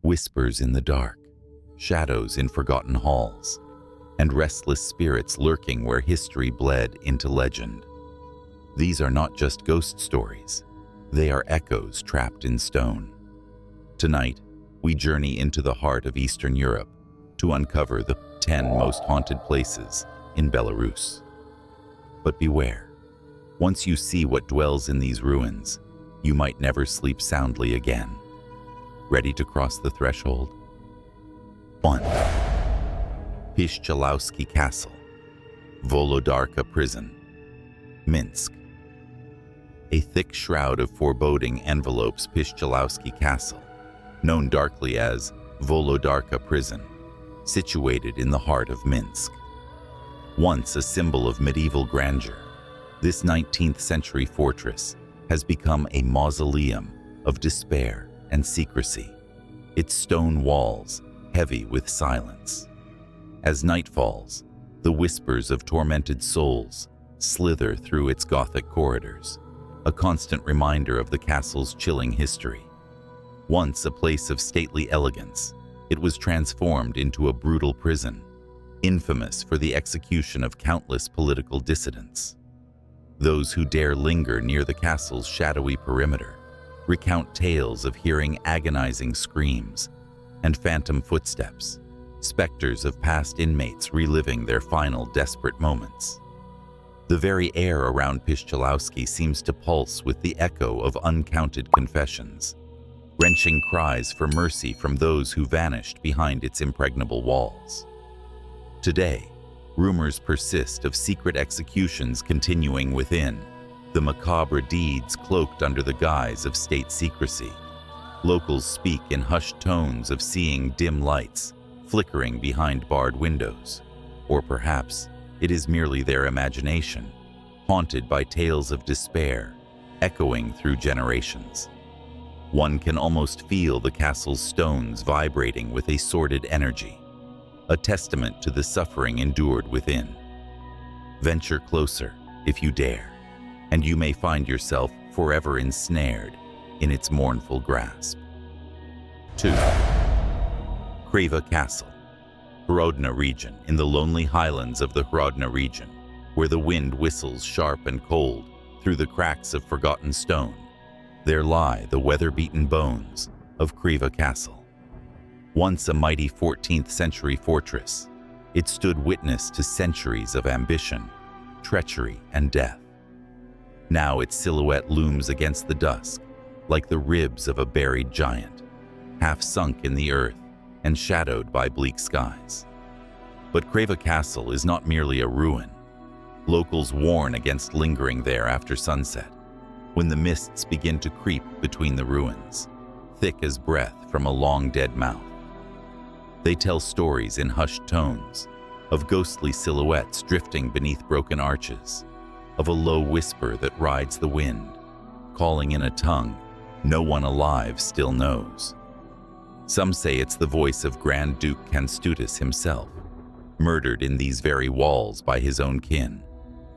whispers in the dark, shadows in forgotten halls, and restless spirits lurking where history bled into legend. These are not just ghost stories, they are echoes trapped in stone. Tonight, we journey into the heart of Eastern Europe to uncover the 10 most haunted places in Belarus. But beware, once you see what dwells in these ruins, you might never sleep soundly again. Ready to cross the threshold? 1. Pishchalowski Castle, Volodarka Prison, Minsk. A thick shroud of foreboding envelopes Pishchalowski Castle, known darkly as Volodarka Prison, situated in the heart of Minsk. Once a symbol of medieval grandeur, this 19th century fortress has become a mausoleum of despair and secrecy, its stone walls heavy with silence. As night falls, the whispers of tormented souls slither through its Gothic corridors, a constant reminder of the castle's chilling history. Once a place of stately elegance, it was transformed into a brutal prison, infamous for the execution of countless political dissidents. Those who dare linger near the castle's shadowy perimeter recount tales of hearing agonizing screams and phantom footsteps, specters of past inmates reliving their final desperate moments. The very air around Pishchalowski seems to pulse with the echo of uncounted confessions, wrenching cries for mercy from those who vanished behind its impregnable walls. Today, rumors persist of secret executions continuing within, the macabre deeds cloaked under the guise of state secrecy. Locals speak in hushed tones of seeing dim lights flickering behind barred windows, or perhaps it is merely their imagination, haunted by tales of despair, echoing through generations. One can almost feel the castle's stones vibrating with a sordid energy, a testament to the suffering endured within. Venture closer if you dare, and you may find yourself forever ensnared in its mournful grasp. 2. Kreva Castle, Hrodna region, in the lonely highlands of the Hrodna region, where the wind whistles sharp and cold through the cracks of forgotten stone. There lie the weather-beaten bones of Kreva Castle. Once a mighty 14th century fortress, it stood witness to centuries of ambition, treachery, and death. Now its silhouette looms against the dusk, like the ribs of a buried giant, half sunk in the earth and shadowed by bleak skies. But Kreva Castle is not merely a ruin. Locals warn against lingering there after sunset, when the mists begin to creep between the ruins, thick as breath from a long-dead mouth. They tell stories in hushed tones, of ghostly silhouettes drifting beneath broken arches, of a low whisper that rides the wind, calling in a tongue no one alive still knows. Some say it's the voice of Grand Duke Kęstutis himself, murdered in these very walls by his own kin,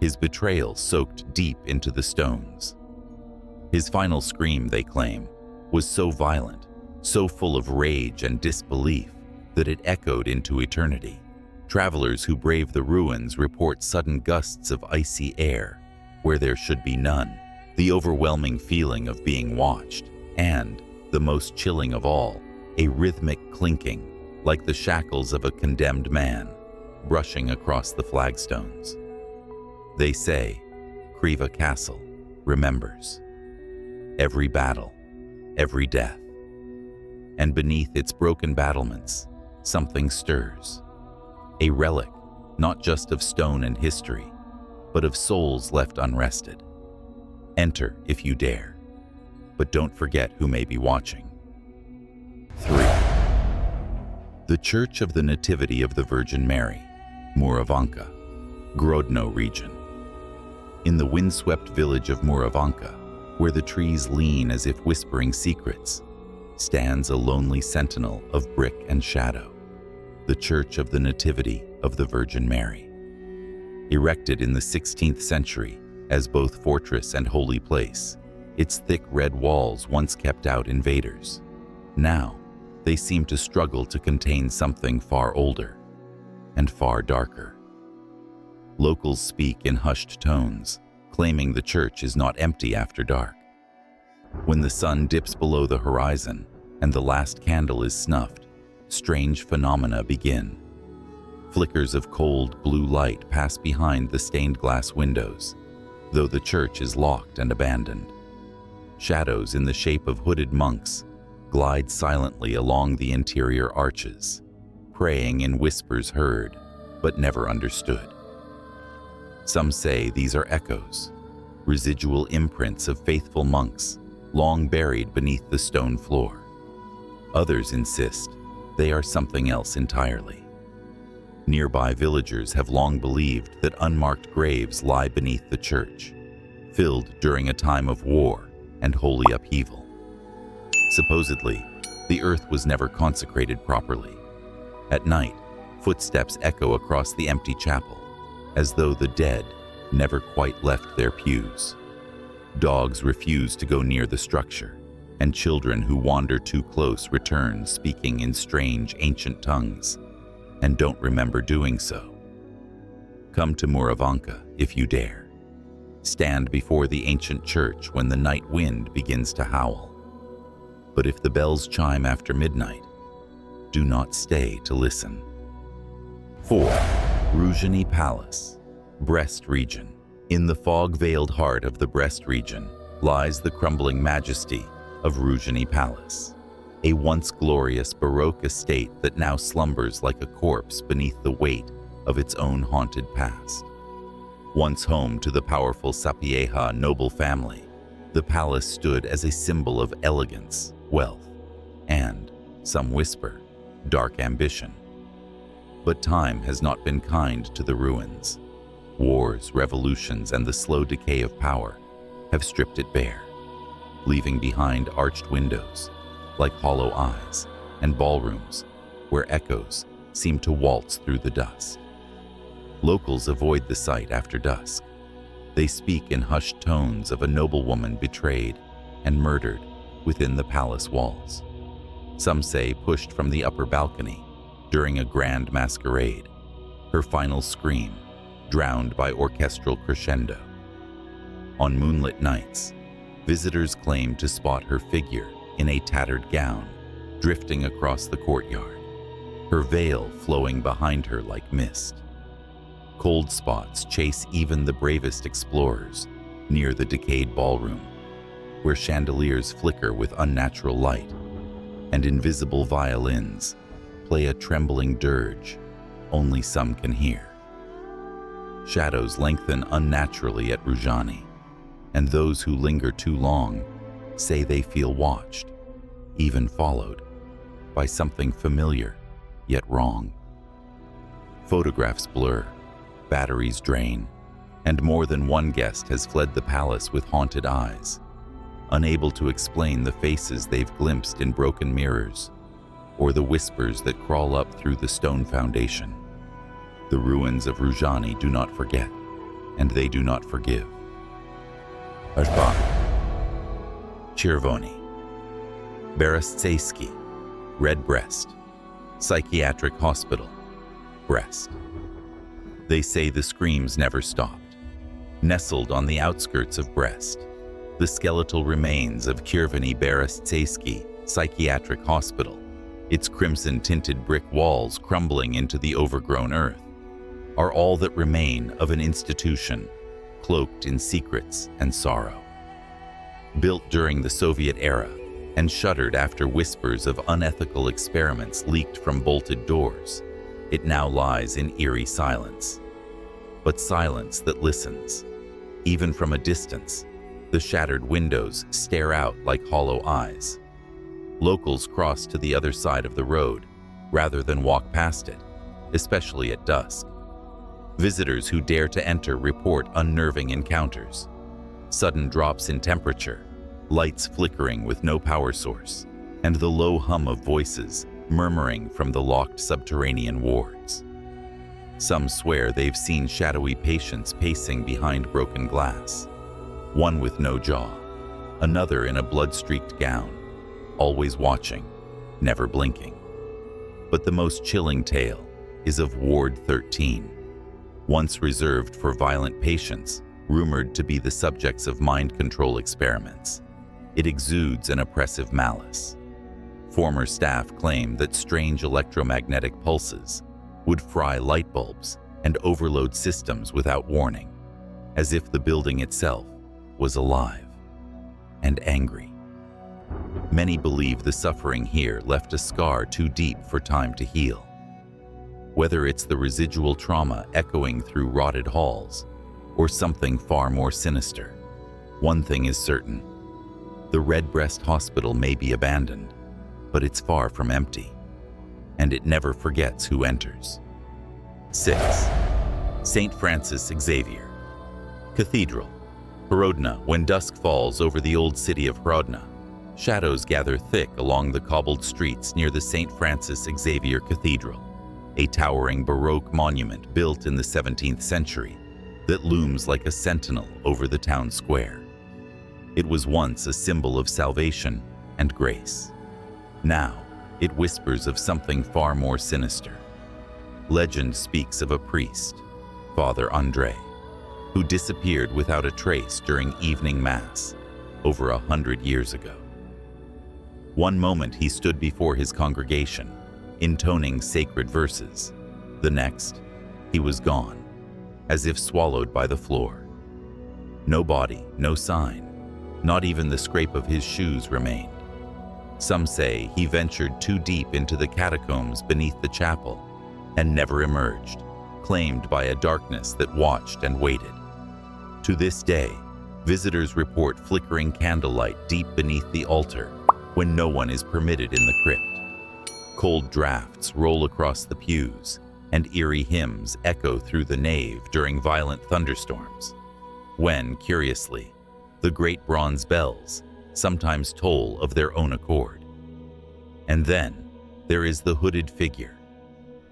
his betrayal soaked deep into the stones. His final scream, they claim, was so violent, so full of rage and disbelief, that it echoed into eternity. Travelers who brave the ruins report sudden gusts of icy air where there should be none, the overwhelming feeling of being watched, and, the most chilling of all, a rhythmic clinking, like the shackles of a condemned man, brushing across the flagstones. They say, Kreva Castle remembers every battle, every death. And beneath its broken battlements, something stirs. A relic, not just of stone and history, but of souls left unrested. Enter if you dare, but don't forget who may be watching. 3. The Church of the Nativity of the Virgin Mary, Muravanka, Grodno region. In the windswept village of Muravanka, where the trees lean as if whispering secrets, stands a lonely sentinel of brick and shadow, the Church of the Nativity of the Virgin Mary. Erected in the 16th century as both fortress and holy place, its thick red walls once kept out invaders. Now, they seem to struggle to contain something far older and far darker. Locals speak in hushed tones, claiming the church is not empty after dark. When the sun dips below the horizon and the last candle is snuffed, strange phenomena begin. Flickers of cold blue light pass behind the stained glass windows, though the church is locked and abandoned. Shadows in the shape of hooded monks glide silently along the interior arches, praying in whispers heard but never understood. Some say these are echoes, residual imprints of faithful monks long buried beneath the stone floor. Others insist they are something else entirely. Nearby villagers have long believed that unmarked graves lie beneath the church, filled during a time of war and holy upheaval. Supposedly, the earth was never consecrated properly. At night, footsteps echo across the empty chapel, as though the dead never quite left their pews. Dogs refuse to go near the structure, and children who wander too close return speaking in strange ancient tongues, and don't remember doing so. Come to Muravanka if you dare. Stand before the ancient church when the night wind begins to howl. But if the bells chime after midnight, do not stay to listen. 4. Ruzhany Palace, Brest region. In the fog-veiled heart of the Brest region lies the crumbling majesty of Ruzhany Palace, a once glorious Baroque estate that now slumbers like a corpse beneath the weight of its own haunted past. Once home to the powerful Sapieha noble family, the palace stood as a symbol of elegance, wealth, and, some whisper, dark ambition. But time has not been kind to the ruins. Wars, revolutions, and the slow decay of power have stripped it bare, leaving behind arched windows like hollow eyes and ballrooms where echoes seem to waltz through the dust. Locals avoid the site after dusk. They speak in hushed tones of a noblewoman betrayed and murdered within the palace walls. Some say pushed from the upper balcony during a grand masquerade, her final scream drowned by orchestral crescendo. On moonlit nights, visitors claim to spot her figure in a tattered gown drifting across the courtyard, her veil flowing behind her like mist. Cold spots chase even the bravest explorers near the decayed ballroom, where chandeliers flicker with unnatural light and invisible violins play a trembling dirge only some can hear. Shadows lengthen unnaturally at Ruzhany, and those who linger too long say they feel watched, even followed, by something familiar yet wrong. Photographs blur, batteries drain, and more than one guest has fled the palace with haunted eyes, unable to explain the faces they've glimpsed in broken mirrors, or the whispers that crawl up through the stone foundation. The ruins of Ruzhany do not forget, and they do not forgive. Ashbach, Chervony, Beresteyski, Red Brest, Psychiatric Hospital, Brest. They say the screams never stopped. Nestled on the outskirts of Brest, the skeletal remains of Chervony Beresteyski Psychiatric Hospital, its crimson-tinted brick walls crumbling into the overgrown earth, are all that remain of an institution cloaked in secrets and sorrow. Built during the Soviet era and shuttered after whispers of unethical experiments leaked from bolted doors, it now lies in eerie silence. But silence that listens. Even from a distance, the shattered windows stare out like hollow eyes. Locals cross to the other side of the road rather than walk past it, especially at dusk. Visitors who dare to enter report unnerving encounters. Sudden drops in temperature, lights flickering with no power source, and the low hum of voices murmuring from the locked subterranean wards. Some swear they've seen shadowy patients pacing behind broken glass, one with no jaw, another in a blood-streaked gown, always watching, never blinking. But the most chilling tale is of Ward 13, once reserved for violent patients, rumored to be the subjects of mind control experiments. It exudes an oppressive malice. Former staff claim that strange electromagnetic pulses would fry light bulbs and overload systems without warning, as if the building itself was alive and angry. Many believe the suffering here left a scar too deep for time to heal. Whether it's the residual trauma echoing through rotted halls or something far more sinister, one thing is certain. The Red Brest Hospital may be abandoned, but it's far from empty, and it never forgets who enters. 6. St. Francis Xavier Cathedral, Hrodna. When dusk falls over the old city of Hrodna, shadows gather thick along the cobbled streets near the St. Francis Xavier Cathedral, a towering Baroque monument built in the 17th century that looms like a sentinel over the town square. It was once a symbol of salvation and grace. Now, it whispers of something far more sinister. Legend speaks of a priest, Father André, who disappeared without a trace during evening mass over 100 years ago. One moment he stood before his congregation, intoning sacred verses. The next, he was gone, as if swallowed by the floor. No body, no sign, not even the scrape of his shoes remained. Some say he ventured too deep into the catacombs beneath the chapel and never emerged, claimed by a darkness that watched and waited. To this day, visitors report flickering candlelight deep beneath the altar when no one is permitted in the crypt. Cold drafts roll across the pews, and eerie hymns echo through the nave during violent thunderstorms, when, curiously, the great bronze bells sometimes toll of their own accord. And then there is the hooded figure,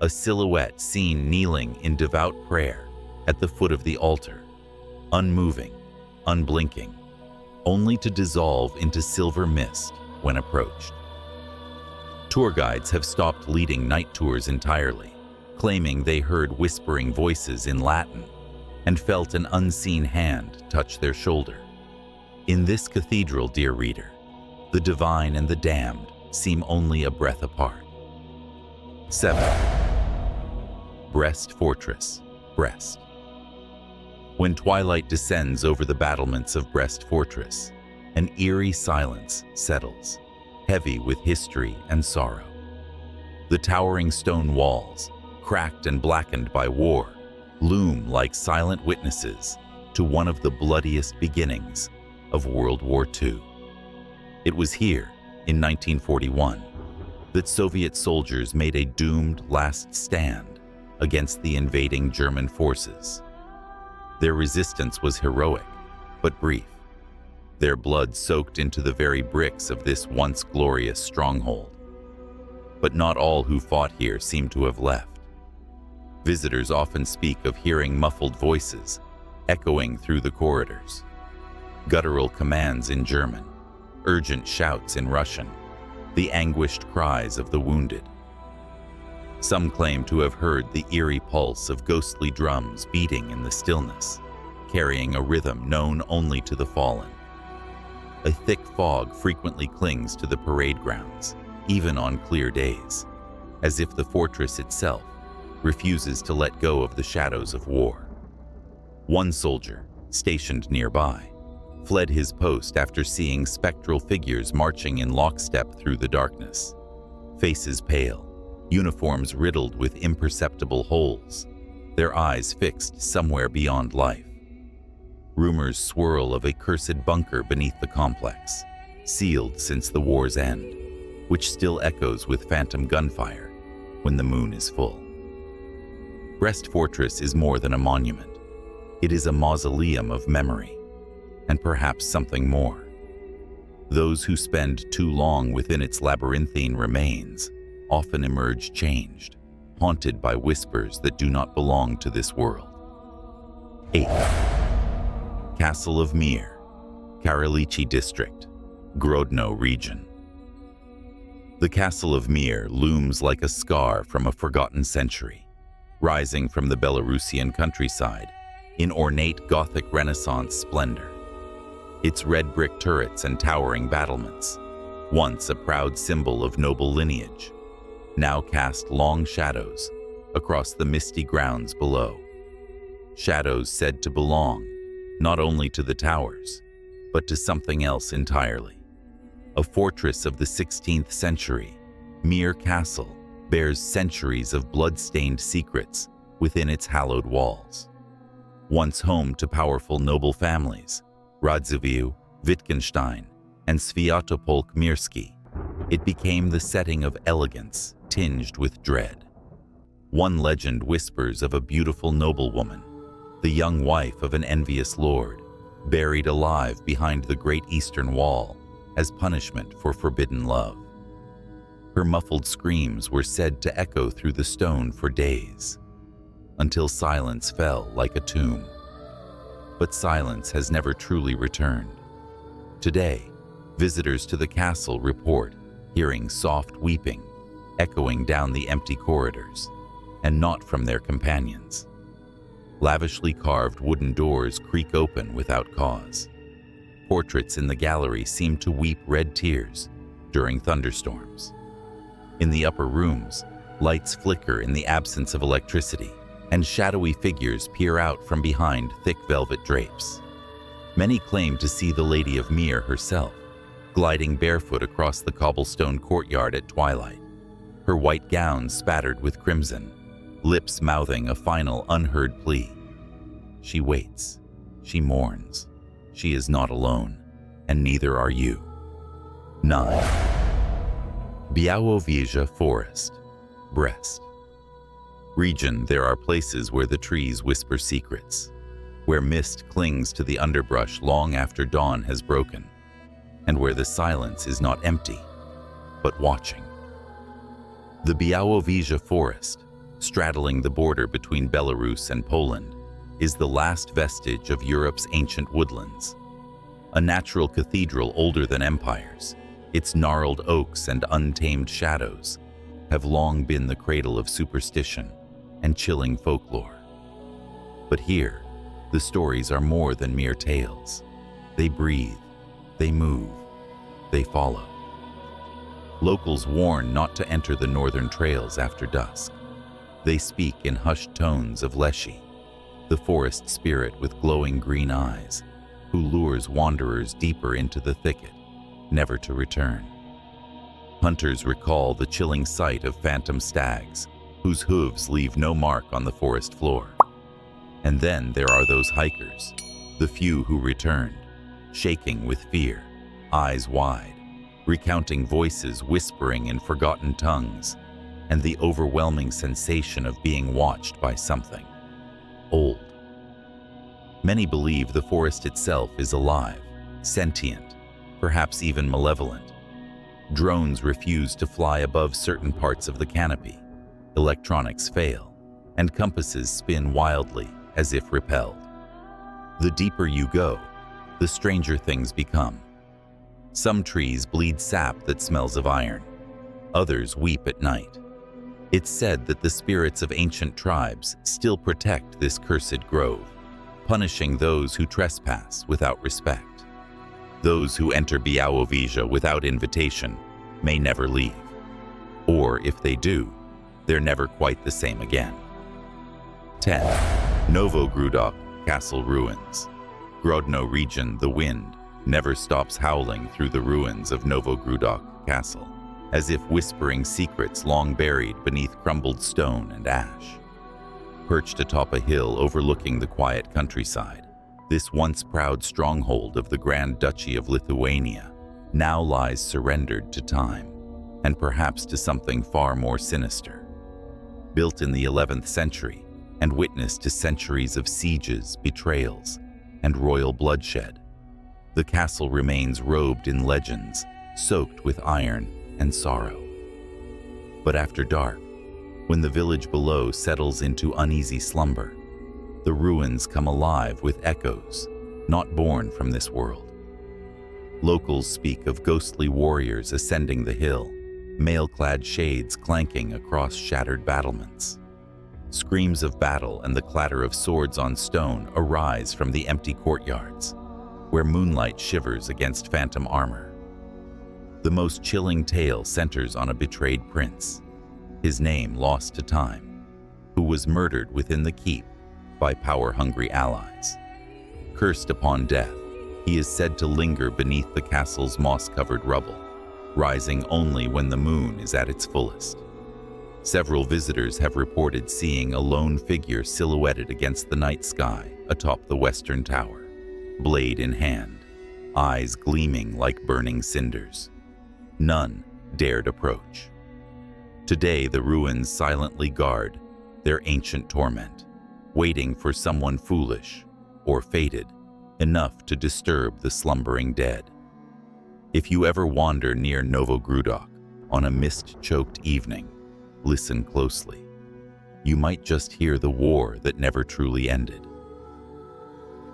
a silhouette seen kneeling in devout prayer at the foot of the altar, unmoving, unblinking, only to dissolve into silver mist when approached. Tour guides have stopped leading night tours entirely, claiming they heard whispering voices in Latin and felt an unseen hand touch their shoulder. In this cathedral, dear reader, the divine and the damned seem only a breath apart. 7. Brest Fortress, Brest. When twilight descends over the battlements of Brest Fortress, an eerie silence settles, heavy with history and sorrow. The towering stone walls, cracked and blackened by war, loom like silent witnesses to one of the bloodiest beginnings of World War II. It was here, in 1941, that Soviet soldiers made a doomed last stand against the invading German forces. Their resistance was heroic, but brief. Their blood soaked into the very bricks of this once glorious stronghold. But not all who fought here seem to have left. Visitors often speak of hearing muffled voices echoing through the corridors, guttural commands in German, urgent shouts in Russian, the anguished cries of the wounded. Some claim to have heard the eerie pulse of ghostly drums beating in the stillness, carrying a rhythm known only to the fallen. A thick fog frequently clings to the parade grounds, even on clear days, as if the fortress itself refuses to let go of the shadows of war. One soldier, stationed nearby, fled his post after seeing spectral figures marching in lockstep through the darkness, faces pale, uniforms riddled with imperceptible holes, their eyes fixed somewhere beyond life. Rumors swirl of a cursed bunker beneath the complex, sealed since the war's end, which still echoes with phantom gunfire when the moon is full. Brest Fortress is more than a monument. It is a mausoleum of memory, and perhaps something more. Those who spend too long within its labyrinthine remains often emerge changed, haunted by whispers that do not belong to this world. 8. Castle of Mir, Karalichi District, Grodno region. The castle of Mir looms like a scar from a forgotten century, rising from the Belarusian countryside in ornate Gothic Renaissance splendor. Its red brick turrets and towering battlements, once a proud symbol of noble lineage, now cast long shadows across the misty grounds below. Shadows said to belong not only to the towers, but to something else entirely. A fortress of the 16th century, Mir Castle bears centuries of blood-stained secrets within its hallowed walls. Once home to powerful noble families, Radziwiłł, Wittgenstein, and Świętopolk Mirski, it became the setting of elegance tinged with dread. One legend whispers of a beautiful noblewoman, the young wife of an envious lord, buried alive behind the Great Eastern Wall as punishment for forbidden love. Her muffled screams were said to echo through the stone for days, until silence fell like a tomb. But silence has never truly returned. Today, visitors to the castle report hearing soft weeping echoing down the empty corridors, and not from their companions. Lavishly carved wooden doors creak open without cause. Portraits in the gallery seem to weep red tears during thunderstorms. In the upper rooms, lights flicker in the absence of electricity, and shadowy figures peer out from behind thick velvet drapes. Many claim to see the Lady of Mir herself, gliding barefoot across the cobblestone courtyard at twilight, her white gown spattered with crimson, lips mouthing a final unheard plea. She waits, she mourns, she is not alone, and neither are you. 9. Bialowieza Forest, Brest. Region, there are places where the trees whisper secrets, where mist clings to the underbrush long after dawn has broken, and where the silence is not empty, but watching. The Bialowieza Forest, straddling the border between Belarus and Poland, is the last vestige of Europe's ancient woodlands. A natural cathedral older than empires, its gnarled oaks and untamed shadows have long been the cradle of superstition and chilling folklore. But here, the stories are more than mere tales. They breathe, they move, they follow. Locals warn not to enter the northern trails after dusk. They speak in hushed tones of Leshi, the forest spirit with glowing green eyes, who lures wanderers deeper into the thicket, never to return. Hunters recall the chilling sight of phantom stags, whose hooves leave no mark on the forest floor. And then there are those hikers, the few who returned, shaking with fear, eyes wide, recounting voices whispering in forgotten tongues, and the overwhelming sensation of being watched by something old. Many believe the forest itself is alive, sentient, perhaps even malevolent. Drones refuse to fly above certain parts of the canopy, electronics fail, and compasses spin wildly as if repelled. The deeper you go, the stranger things become. Some trees bleed sap that smells of iron. Others weep at night. It's said that the spirits of ancient tribes still protect this cursed grove, punishing those who trespass without respect. Those who enter Bialowieza without invitation may never leave. Or if they do, they're never quite the same again. 10. Novogrudok Castle Ruins. Grodno region, the wind never stops howling through the ruins of Novogrudok Castle, as if whispering secrets long buried beneath crumbled stone and ash. Perched atop a hill overlooking the quiet countryside, this once proud stronghold of the Grand Duchy of Lithuania now lies surrendered to time, and perhaps to something far more sinister. Built in the 11th century and witness to centuries of sieges, betrayals, and royal bloodshed, the castle remains robed in legends, soaked with iron and sorrow. But after dark, when the village below settles into uneasy slumber, the ruins come alive with echoes not born from this world. Locals speak of ghostly warriors ascending the hill, mail-clad shades clanking across shattered battlements. Screams of battle and the clatter of swords on stone arise from the empty courtyards, where moonlight shivers against phantom armor. The most chilling tale centers on a betrayed prince, his name lost to time, who was murdered within the keep by power-hungry allies. Cursed upon death, he is said to linger beneath the castle's moss-covered rubble, rising only when the moon is at its fullest. Several visitors have reported seeing a lone figure silhouetted against the night sky atop the western tower, blade in hand, eyes gleaming like burning cinders. None dared approach. Today, the ruins silently guard their ancient torment, waiting for someone foolish or fated enough to disturb the slumbering dead. If you ever wander near Novogrudok on a mist-choked evening, listen closely. You might just hear the war that never truly ended.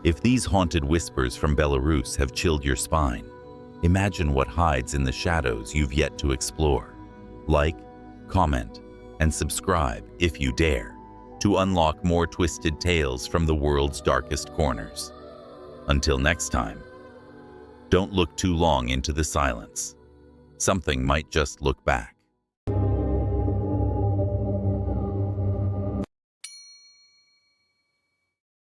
If these haunted whispers from Belarus have chilled your spine, imagine what hides in the shadows you've yet to explore. Like, comment, and subscribe if you dare to unlock more twisted tales from the world's darkest corners. Until next time, don't look too long into the silence. Something might just look back.